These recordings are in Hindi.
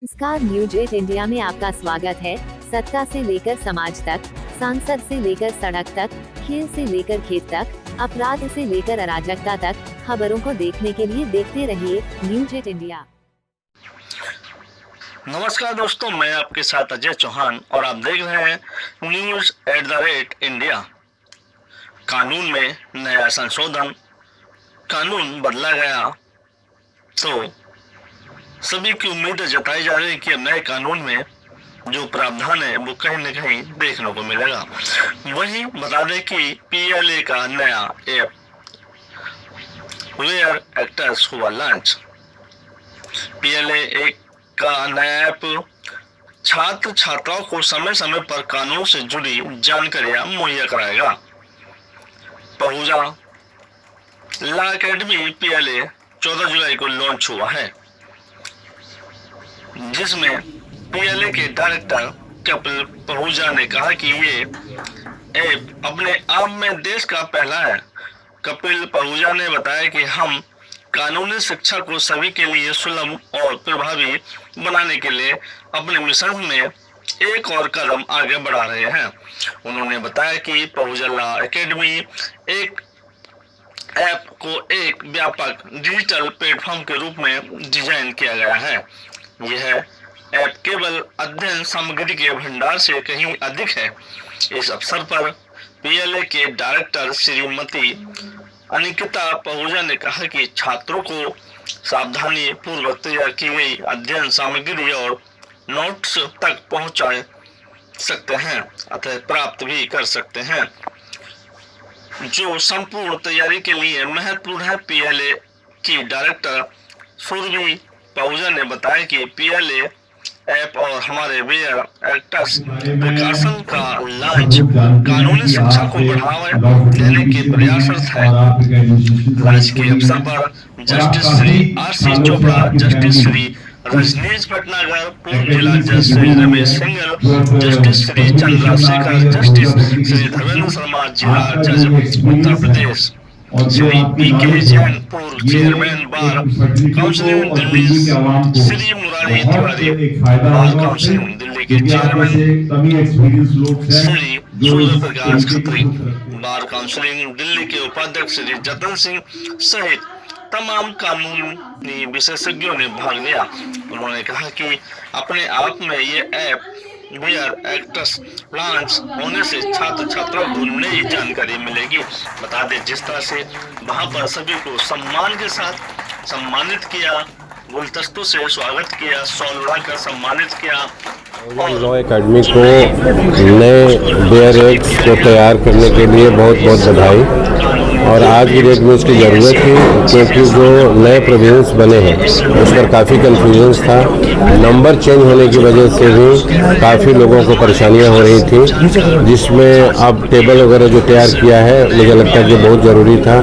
नमस्कार, न्यूज 8 इंडिया में आपका स्वागत है। सत्ता से लेकर समाज तक, सांसद से लेकर सड़क तक, खेल से लेकर खेत तक, अपराध से लेकर अराजकता तक, खबरों को देखने के लिए देखते रहिए न्यूज 8 इंडिया। नमस्कार दोस्तों, मैं आपके साथ अजय चौहान और आप देख रहे हैं न्यूज @ इंडिया। कानून में नया संशोधन, कानून बदला गया तो सभी की उम्मीद जताई जा रही है कि नए कानून में जो प्रावधान है वो कहीं न कहीं देखने को मिलेगा। वहीं बता दें कि PLA का नया ऐप वेयर एक्टर्स हुआ लॉन्च। PLA एक का नया ऐप छात्र छात्राओं को समय समय पर कानून से जुड़ी जानकारियां मुहैया कराएगा। पहुंचा लॉ एकेडमी PLA 14 जुलाई को लॉन्च हुआ है, जिसमें PLA के डायरेक्टर कपिल पहुजा ने कहा कि ये ऐप अपने आप में देश का पहला है। कपिल पहुजा ने बताया कि हम कानूनी शिक्षा को सभी के लिए सुलभ और प्रभावी बनाने के लिए अपने मिशन में एक और कदम आगे बढ़ा रहे हैं। उन्होंने बताया कि पहुजा लॉ एकेडमी एक ऐप को एक व्यापक डिजिटल प्लेटफॉर्म के रूप में डिजाइन किया गया है। यह ऐप केवल अध्ययन सामग्री के भंडार से कहीं अधिक है। इस अवसर पर PLA के डायरेक्टर श्रीमती अनिकिता पहुजा ने कहा कि छात्रों को सावधानी पूर्वक तैयार की गई अध्ययन सामग्री और नोट्स तक पहुंचा सकते हैं अतः प्राप्त भी कर सकते हैं, जो संपूर्ण तैयारी के लिए महत्वपूर्ण है। PLA की डायरेक्टर सुरभि पहुजा ने बताया कि PLA ऐप और हमारे वेयर एक्टर्स प्रकाशन का लॉन्च कानूनी शिक्षा को बढ़ावा देने के प्रयासरत है। लॉन्च के अवसर पर justice Shri RC Chopra, justice Shri Rajnish Bhatnagar, पूर्व जिला जज श्री रमेश सिंघल, जस्टिस श्री चंद्रशेखर, जस्टिस श्री धर्मेंद्र शर्मा, जिला जज उत्तर प्रदेश, श्री PK जैन, पूर्व chairman bar council Delhi, Shri Murari Tiwari, bar council Delhi के chairman, Shri Surya Prakash Khatri, bar counselling Delhi के उपाध्यक्ष श्री जतन सिंह सहित तमाम कानूनी विशेषज्ञों ने भाग लिया। उन्होंने कहा कि अपने आप में ये ऐप वेयर एक्टर्स लॉन्च होने से छात्र छात्राओं को नई जानकारी मिलेगी। बता दें, जिस तरह से वहां पर सभी को सम्मान के साथ सम्मानित किया, गुलदस्तों से स्वागत किया, शॉल उड़ाकर सम्मानित किया। लॉ एकेडमी को नए वेयर एक्ट्स को तैयार करने के लिए बहुत बहुत बधाई। और आज की डेट में उसकी ज़रूरत थी, क्योंकि जो नए प्रोविजंस बने हैं उस पर काफ़ी कन्फ्यूजन्स था। नंबर चेंज होने की वजह से भी काफ़ी लोगों को परेशानियां हो रही थी, जिसमें अब टेबल वगैरह जो तैयार किया है मुझे लगता है कि बहुत ज़रूरी था।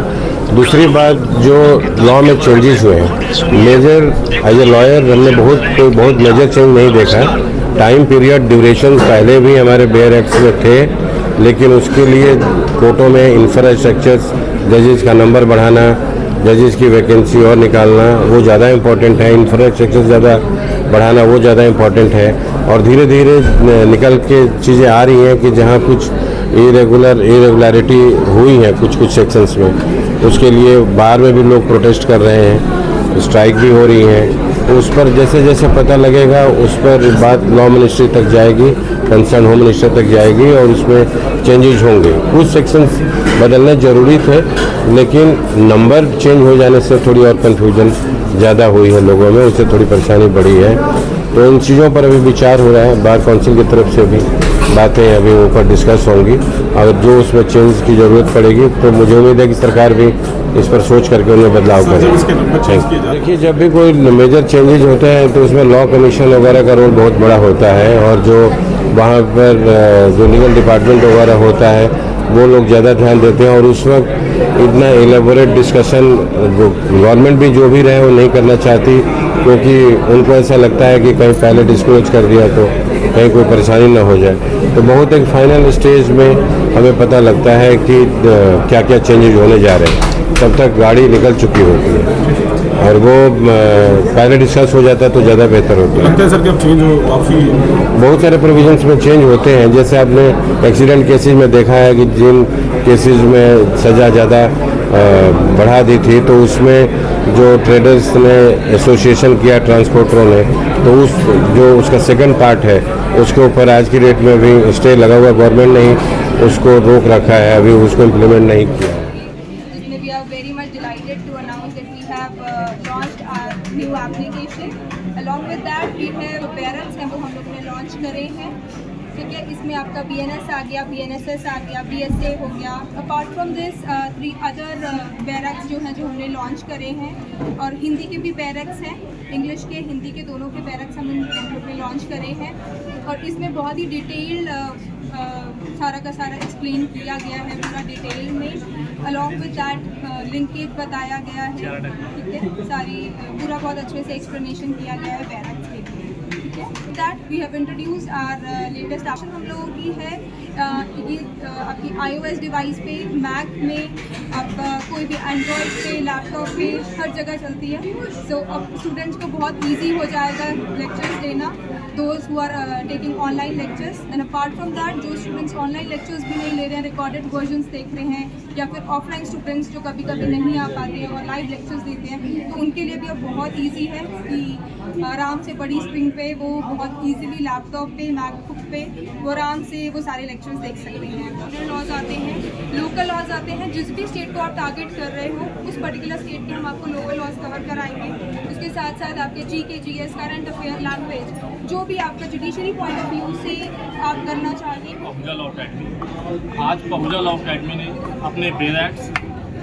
दूसरी बात, जो लॉ में चेंजेस हुए हैं, मेजर एज ए लॉयर हमने बहुत मेजर चेंज नहीं देखा। टाइम पीरियड ड्यूरेशन पहले भी हमारे वेयर एक्ट्स में थे, लेकिन उसके लिए कोर्टों में इंफ्रास्ट्रक्चर्स, जजेस का नंबर बढ़ाना, जजेस की वैकेंसी और निकालना वो ज़्यादा इम्पोर्टेंट है। इंफ्रास्ट्रक्चर ज़्यादा बढ़ाना वो ज़्यादा इम्पोर्टेंट है। और धीरे धीरे निकल के चीज़ें आ रही हैं कि जहाँ कुछ इरेगुलरिटी हुई है कुछ सेक्शंस में, उसके लिए बाहर में भी लोग प्रोटेस्ट कर रहे हैं, स्ट्राइक भी हो रही है। तो उस पर जैसे जैसे पता लगेगा उस पर बात लॉ मिनिस्ट्री तक जाएगी, कंसर्न होम मिनिस्टर तक जाएगी और उसमें चेंजेस होंगे। कुछ सेक्शंस बदलने ज़रूरी थे, लेकिन नंबर चेंज हो जाने से थोड़ी और कन्फ्यूजन ज़्यादा हुई है लोगों में, उससे थोड़ी परेशानी बढ़ी है। तो इन चीज़ों पर अभी विचार हो रहा है, बार काउंसिल की तरफ से भी बातें अभी ऊपर डिस्कस होंगी। अगर जो उसमें चेंज की ज़रूरत पड़ेगी तो मुझे उम्मीद है कि सरकार भी इस पर सोच करके उन्हें बदलाव करेगी। देखिए, जब भी कोई मेजर चेंजेस होते हैं तो उसमें लॉ कमीशन वगैरह का रोल बहुत बड़ा होता है, और जो वहाँ पर जो लीगल डिपार्टमेंट वगैरह होता है वो लोग ज़्यादा ध्यान देते हैं। और उस वक्त इतना एलेबोरेट डिस्कशन गवर्नमेंट भी जो भी रहे वो नहीं करना चाहती, क्योंकि उनको ऐसा लगता है कि कहीं पहले डिस्क्लोज कर दिया तो कहीं कोई परेशानी ना हो जाए। तो बहुत एक फाइनल स्टेज में हमें पता लगता है कि क्या क्या चेंजेस होने जा रहे हैं, तब तक गाड़ी निकल चुकी होती है। और वो पहले डिस्कस हो जाता तो ज़्यादा बेहतर होता है। लगता है सर कि अब चेंज हो काफ़ी बहुत सारे प्रोविजंस में चेंज होते हैं, जैसे आपने एक्सीडेंट केसेस में देखा है कि जिन केसेस में सज़ा ज़्यादा बढ़ा दी थी, तो उसमें जो ट्रेडर्स ने एसोसिएशन किया ट्रांसपोर्टरों ने, तो जो उसका सेकंड पार्ट है उसके ऊपर आज की डेट में भी स्टे लगा हुआ, गवर्नमेंट ने ही उसको रोक रखा है, अभी उसको इम्प्लीमेंट नहीं किया। We are very much delighted to announce that we have launched our new application. Along with that, we have parents हैं वो हम लोग ने लॉन्च करे हैं, ठीक है। इसमें आपका BNS आ गया, BNSS आ गया, BSA हो गया। Apart from this 3 other barracks जो हैं जो हमने लॉन्च करे हैं, और हिंदी के भी बैरक्स हैं, इंग्लिश के हिंदी के दोनों के बैरक्स हम लोग ने लॉन्च करे हैं। और इसमें बहुत ही डिटेल्ड सारा का सारा एक्सप्लेन किया गया है पूरा डिटेल में। अलॉन्ग विद दैट लिंकेज बताया गया है, ठीक है। सारी पूरा बहुत अच्छे से एक्सप्लेनेशन किया गया है बैरक्स के लिए, ठीक है। That we have introduce our latest option हम लोगों की है ये आपकी iOS डिवाइस पे, मैक में, अब कोई भी एंड्रॉयड पे, लैपटॉप पे, हर जगह चलती है। सो अब स्टूडेंट्स को बहुत ईजी हो जाएगा लेक्चर्स देना, those who are taking online lectures. And apart from that, जो स्टूडेंट्स ऑनलाइन लेक्चर्स भी नहीं ले रहे हैं, रिकॉर्डेड वर्जन्स देख रहे हैं, या फिर ऑफलाइन स्टूडेंट्स जो कभी कभी नहीं आ पाते हैं और लाइव लेक्चर्स देते हैं, तो उनके लिए भी अब बहुत ईजी है कि आराम से बड़ी स्क्रीन पे वो बहुत ईजीली लैपटॉप पे, मैकबुक पे वो आराम से वो सारे लेक्चर्स देख सकते हैं। लॉज आते हैं, लोकल लॉज आते हैं, जिस भी स्टेट को आप टारगेट कर रहे हो उस पर्टिकुलर स्टेट के हम आपको लोकल लॉज कवर कराएंगे। उसके साथ साथ आपके GK, GS, current affair, language, जो भी आपका जुडिशरी पॉइंट ऑफ व्यू से आप करना चाहें। पहुजा लॉ अकेडमी, आज पहुजा लॉ अकेडमी ने अपने बैरक्स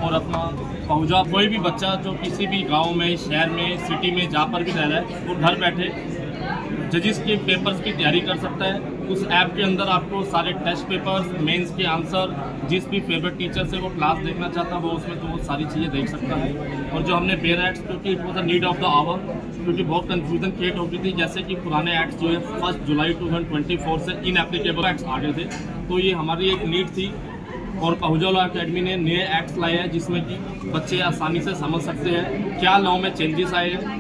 और अपना पहुजा, कोई भी बच्चा जो किसी भी गांव में, शहर में, सिटी में जहाँ पर भी रह रहा है, वो घर बैठे जजिस के पेपर्स की तैयारी कर सकता है। उस ऐप के अंदर आपको सारे टेस्ट पेपर्स, मेंस के आंसर, जिस भी फेवरेट टीचर से वो क्लास देखना चाहता है वो उसमें तो वो सारी चीज़ें देख सकता है। और जो हमने बैरक्स, क्योंकि it was the need of the hour, क्योंकि बहुत कन्फ्यूजन क्रिएट हो गई थी, जैसे कि पुराने एक्ट्स जो है 1 जुलाई 2024 से इनएप्लीकेबल एक्ट्स आ गए थे, तो ये हमारी एक नीड थी। और पहुजा लॉ अकेडमी ने नए एक्ट्स लाए हैं जिसमें कि बच्चे आसानी से समझ सकते हैं क्या लॉ में चेंजेस आए हैं,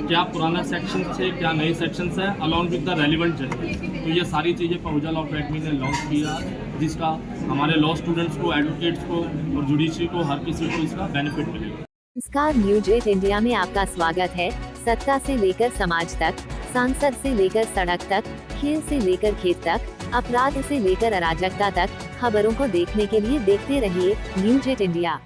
क्या पुराना सेक्शन थे, क्या नए सेक्शंस हैं, अलॉन्ग विद द रेलिवेंट जजेस। तो ये सारी चीज़ें पहुजा लॉ अकेडमी ने लॉन्च किया, जिसका हमारे लॉ स्टूडेंट्स को, एडवोकेट्स को और जुडिशरी को, हर किसी को इसका बेनिफिट मिलेगा। नमस्कार, न्यूज 8 इंडिया में आपका स्वागत है। सत्ता से लेकर समाज तक, सांसद से लेकर सड़क तक, खेल से लेकर खेत तक, अपराध से लेकर अराजकता तक, खबरों को देखने के लिए देखते रहिए न्यूज 8 इंडिया।